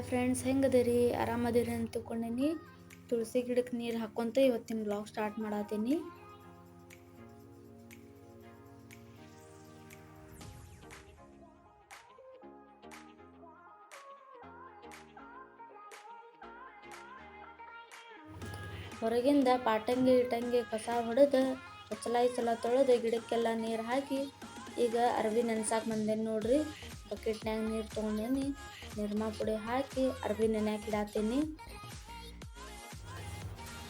Friends, ಹೆಂಗದಿರಿ? ಆರಾಮದಿರಿ ಅಂತ ತಿಳ್ಕೊಂಡೇನಿ. ತುಳಸಿ ಗಿಡಕ್ಕೆ ನೀರು ಹಾಕ್ಕೊಂತ ಇವತ್ತಿನ ಬ್ಲಾಗ್ ಸ್ಟಾರ್ಟ್ ಮಾಡತ್ತೀನಿ. ಹೊರಗಿಂದ ಪಾಟಂಗಿ ಇಟ್ಟಂಗಿ ಕಸ ಹೊಡೆದು ಚಲ ತೊಳೆದು ಗಿಡಕ್ಕೆಲ್ಲ ನೀರು ಹಾಕಿ ಈಗ ಅರ್ಬಿ ನೆನ್ಸಾಕ್ ಬಂದೇನಿ ನೋಡ್ರಿ. ಬಕೆಟ್ನ್ಯಾಗ ನೀರು ತೊಗೊಂಡೇನಿ. ನಿರ್ಮಾ ಪುಡಿ ಹಾಕಿ ಅರ್ಬಿ ನೆನ್ಯಾಕ ಇಡಾತೀನಿ.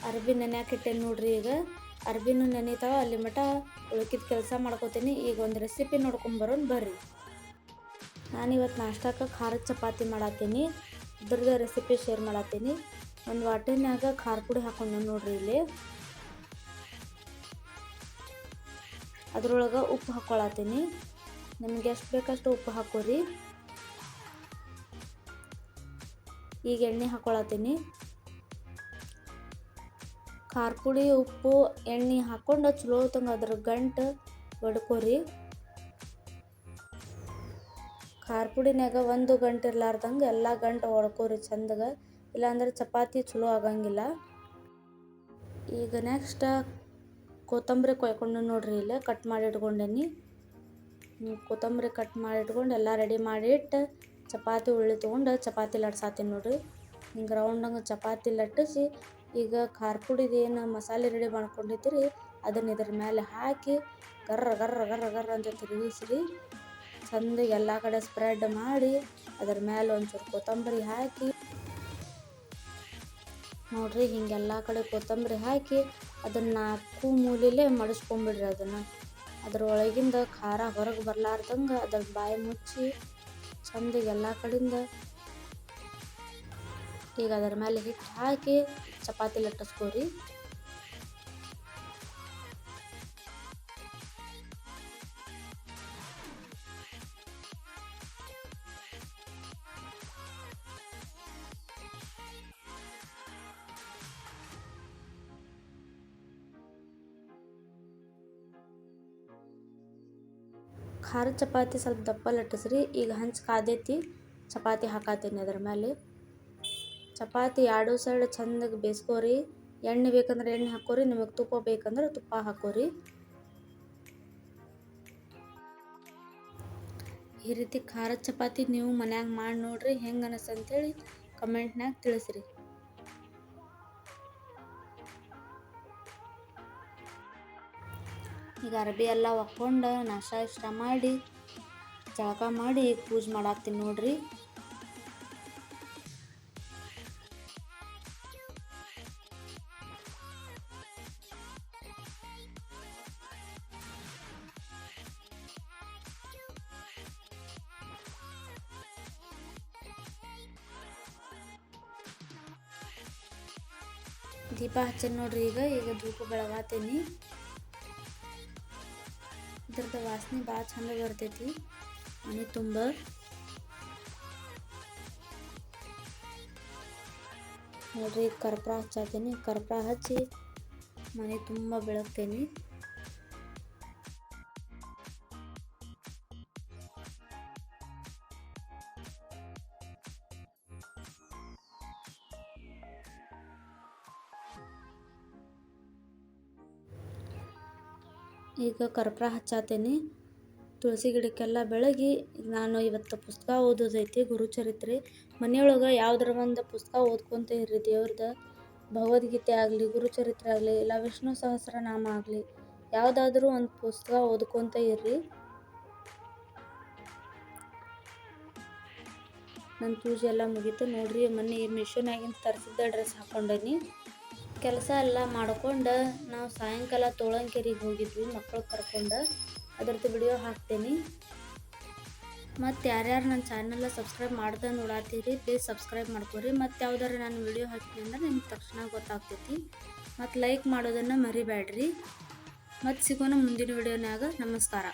ಅರ್ಬಿ ನೆನ್ಯಾಕ ಇಟ್ಟೇನಿ ನೋಡ್ರಿ. ಈಗ ಅರ್ಬಿನೂ ನೆನಿತಾವ, ಅಲ್ಲಿ ಮಟ ಉಳ್ಕಿದ ಕೆಲಸ ಮಾಡ್ಕೋತೀನಿ. ಈಗ ಒಂದು ರೆಸಿಪಿ ನೋಡ್ಕೊಂಬರೋಣ ಬರ್ರಿ. ನಾನಿವತ್ತು ನಾಷ್ಟಕ್ಕೆ ಖಾರದ ಚಪಾತಿ ಮಾಡತ್ತೀನಿ. ಇದ್ರದ್ದು ರೆಸಿಪಿ ಶೇರ್ ಮಾಡತ್ತೀನಿ. ಒಂದು ವಾಟಿನ್ಯಾಗ ಖಾರ ಪುಡಿ ಹಾಕೊಂಡೆ ನೋಡ್ರಿ. ಇಲ್ಲಿ ಅದ್ರೊಳಗೆ ಉಪ್ಪು ಹಾಕ್ಕೊಳತ್ತೀನಿ. ನಿಮ್ಗೆ ಎಷ್ಟು ಬೇಕಷ್ಟು ಉಪ್ಪು ಹಾಕೋರಿ. ಈಗ ಎಣ್ಣೆ ಹಾಕ್ಕೊಳತ್ತೀನಿ. ಖಾರ ಪುಡಿ, ಉಪ್ಪು, ಎಣ್ಣೆ ಹಾಕ್ಕೊಂಡು ಚಲೋ ತಂಗ ಅದ್ರ ಗಂಟು ಒಡ್ಕೋರಿ. ಖಾರ ಪುಡಿನಾಗ ಒಂದು ಗಂಟು ಇರ್ಲಾರ್ದಂಗೆ ಎಲ್ಲ ಗಂಟು ಒಡ್ಕೋರಿ ಚಂದಗ, ಇಲ್ಲಾಂದ್ರೆ ಚಪಾತಿ ಚಲೋ ಆಗಂಗಿಲ್ಲ. ಈಗ ನೆಕ್ಸ್ಟ್ ಕೊತ್ತಂಬರಿ ಕೊಯ್ಕೊಂಡು ನೋಡ್ರಿ. ಇಲ್ಲೇ ಕಟ್ ಮಾಡಿ ಇಟ್ಕೊಂಡೇನಿ. ಕೊತ್ತಂಬರಿ ಕಟ್ ಮಾಡಿ ಇಟ್ಕೊಂಡು ಎಲ್ಲ ರೆಡಿ ಮಾಡಿ ಇಟ್ಟು ಚಪಾತಿ ಉಳ್ಳಿ ತೊಗೊಂಡು ಚಪಾತಿ ಲಟ್ಸಾತೀನಿ ನೋಡ್ರಿ. ಹಿಂಗೆ ರೌಂಡಂಗೆ ಚಪಾತಿ ಲಟ್ಟಿಸಿ ಈಗ ಖಾರ ಪುಡಿದು ಏನು ಮಸಾಲೆ ರೆಡಿ ಮಾಡ್ಕೊಂಡಿದ್ದೀರಿ ಅದನ್ನ ಇದ್ರ ಮೇಲೆ ಹಾಕಿ ಗರ್ರ ಗರ್ರ ಗರ್ರ ಗರ್ರ ಅಂತ ತಿರುಗಿಸ್ರಿ. ಚಂದಗೆ ಎಲ್ಲ ಕಡೆ ಸ್ಪ್ರೆಡ್ ಮಾಡಿ ಅದ್ರ ಮೇಲೆ ಒಂಚೂರು ಕೊತ್ತಂಬರಿ ಹಾಕಿ ನೋಡ್ರಿ. ಹಿಂಗೆಲ್ಲ ಕಡೆ ಕೊತ್ತಂಬರಿ ಹಾಕಿ ಅದನ್ನು 4 ಮೂಲೆಯಲ್ಲೇ ಮಡಿಸ್ಕೊಂಬಿಡ್ರಿ. ಅದನ್ನು ಅದ್ರೊಳಗಿಂದ ಖಾರ ಹೊರಗೆ ಬರ್ಲಾರ್ದಂಗೆ ಅದ್ರ ಬಾಯಿ ಮುಚ್ಚಿ ಚಂದಗೆ ಎಲ್ಲ ಕಡೆಯಿಂದ ಈಗ ಅದರ ಮೇಲೆ ಹಿಟ್ಟು ಹಾಕಿ ಚಪಾತಿ ಲಟ್ಟಿಸ್ಕೋರಿ. ಖಾರ ಚಪಾತಿ ಸ್ವಲ್ಪ ದಪ್ಪ ಲಟ್ಟಿಸ್ರಿ. ಈಗ ಹಂಚು ಕಾದೈತಿ, ಚಪಾತಿ ಹಾಕಾತೀನಿ ಅದ್ರ ಮೇಲೆ. ಚಪಾತಿ ಎರಡು ಸೈಡ್ ಚಂದಾಗಿ ಬೇಯಿಸ್ಕೋರಿ. ಎಣ್ಣೆ ಬೇಕಂದ್ರೆ ಎಣ್ಣೆ ಹಾಕೋರಿ, ನಿಮಗೆ ತುಪ್ಪ ಬೇಕಂದ್ರೆ ತುಪ್ಪ ಹಾಕೋರಿ. ಈ ರೀತಿ ಖಾರದ ಚಪಾತಿ ನೀವು ಮನ್ಯಾಗ ಮಾಡಿ ನೋಡ್ರಿ, ಹೆಂಗೆ ಅನಿಸ್ತು ಅಂತೇಳಿ ಕಮೆಂಟ್ನಾಗ ತಿಳಿಸ್ರಿ. ಈಗ ಅರ್ಬಿ ಎಲ್ಲ ಒಕ್ಕೊಂಡು ನಾಷ್ಟ ಇಷ್ಟ ಮಾಡಿ ಜಳಕ ಮಾಡಿ ಈಗ ಪೂಜೆ ಮಾಡತ್ತೀನಿ ನೋಡ್ರಿ. ದೀಪ ಹಚ್ಚಿ ನೋಡ್ರಿ. ಈಗ ಧೂಪ ಬೆಳಗಾತೀನಿ. ಇದ್ರದ್ದು ವಾಸನೆ ಭಾಳ ಚಂದ ಬರ್ತೈತಿ ಮನೆ ತುಂಬ. ನೋಡ್ರಿ ಕರ್ಪೂರ ಹಚ್ಚಾತೀನಿ. ಕರ್ಪೂರ ಹಚ್ಚಿ ಮನೆ ತುಂಬ ಬೆಳಗ್ತೇನೆ. ಈಗ ಕರ್ಪೂರ ಹಚ್ಚಾತೀನಿ. ತುಳಸಿ ಗಿಡಕ್ಕೆಲ್ಲ ಬೆಳಗಿ ನಾನು ಇವತ್ತು ಪುಸ್ತಕ ಓದೋದೈತಿ, ಗುರುಚರಿತ್ರೆ. ಮನೆಯೊಳಗೆ ಯಾವುದರ ಒಂದು ಪುಸ್ತಕ ಓದ್ಕೊತ ಇರ್ರಿ. ದೇವ್ರದ್ದು ಭಗವದ್ಗೀತೆ ಆಗಲಿ, ಗುರುಚರಿತ್ರೆ ಆಗಲಿ, ಇಲ್ಲ ವಿಷ್ಣು ಸಹಸ್ರನಾಮ ಆಗಲಿ, ಯಾವುದಾದ್ರೂ ಒಂದು ಪುಸ್ತಕ ಓದ್ಕೊತ ಇರ್ರಿ. ನನ್ನ ಪೂಜೆ ಎಲ್ಲ ಮುಗೀತು ನೋಡ್ರಿ. ಮೊನ್ನೆ ಮಿಷೋನಾಗಿಂದ ತರಿಸಿದ್ದ ಡ್ರೆಸ್ ಹಾಕ್ಕೊಂಡೇನಿ. ಕೆಲಸ ಎಲ್ಲ ಮಾಡ್ಕೊಂಡು ನಾವು ಸಾಯಂಕಾಲ ತೋಳಂಕೆರೆಗೆ ಹೋಗಿದ್ವಿ ಮಕ್ಕಳು ಕರ್ಕೊಂಡು. ಅದ್ರದ್ದು ವಿಡಿಯೋ ಹಾಕ್ತೇನೆ. ಮತ್ತು ಯಾರ್ಯಾರು ನನ್ನ ಚಾನಲ್ ಸಬ್ಸ್ಕ್ರೈಬ್ ಮಾಡ್ದೆ ನೋಡಾತೀರಿ ಪ್ಲೀಸ್ ಸಬ್ಸ್ಕ್ರೈಬ್ ಮಾಡ್ಕೊರಿ. ಮತ್ತು ಯಾವ್ದಾರು ನಾನು ವಿಡಿಯೋ ಹಾಕ್ತೀನಿ ಅಂದ್ರೆ ನಿಮ್ಗೆ ತಕ್ಷಣ ಗೊತ್ತಾಗ್ತೈತಿ. ಮತ್ತು ಲೈಕ್ ಮಾಡೋದನ್ನು ಮರಿಬೇಡ್ರಿ. ಮತ್ತು ಸಿಗೋಣ ಮುಂದಿನ ವಿಡಿಯೋನಾಗ. ನಮಸ್ಕಾರ.